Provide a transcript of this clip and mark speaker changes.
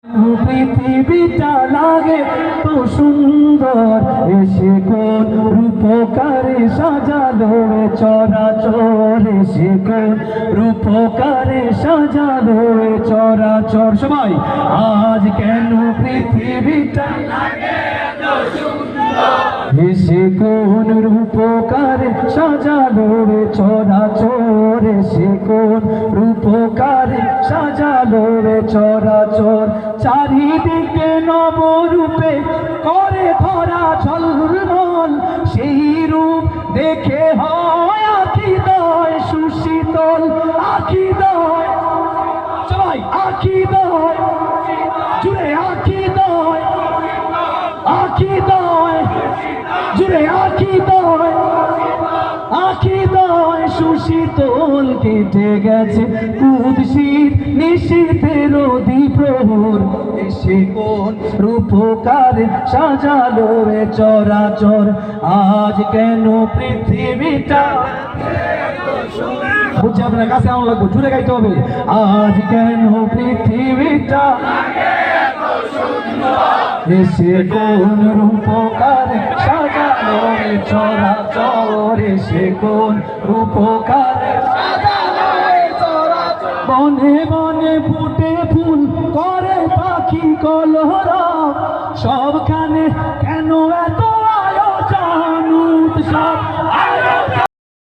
Speaker 1: পৃথিবীটা লাগে তো সুন্দর, এসে কোন রূপকারে সাজালো এ চরাচর, এসে কোন রূপকারে সাজালো এ চরাচর। সবাই আজ কেন পৃথিবীটা লাগে তো সুন্দর, এসে কোন রূপকারে সাজালো এ চরাচর, এসে কোন রূপকারে সাজালো এ চরাচর। চারিদিকে নবরূপে করে ধরা ঝলমল, সেই রূপ দেখে হয় আখিদয় সুশীতল, আখিদয় সবাই আখিদয় জুড়ে, আখিদয় আখিদয় জুড়ে, আখিদয় আখিদয় সুশীতল। কেটে গেছে কুৎসিত নিশীথের দ্বিপ্রহর, এসে কোন রূপকারে সাজালো এ চরাচর। আজ কেন পৃথিবীটা বলছি আপনার কাছে আমার লাগবে, জুড়ে গাইতে হবে। আজ কেন পৃথিবীটা এসে কোন রূপকারে সাজালো এ চরাচর, এসে কোন রূপকারে সাজালো এ চরাচর। বনে বনে ফুটে ফুল করে পাখি কলরব, সবখানে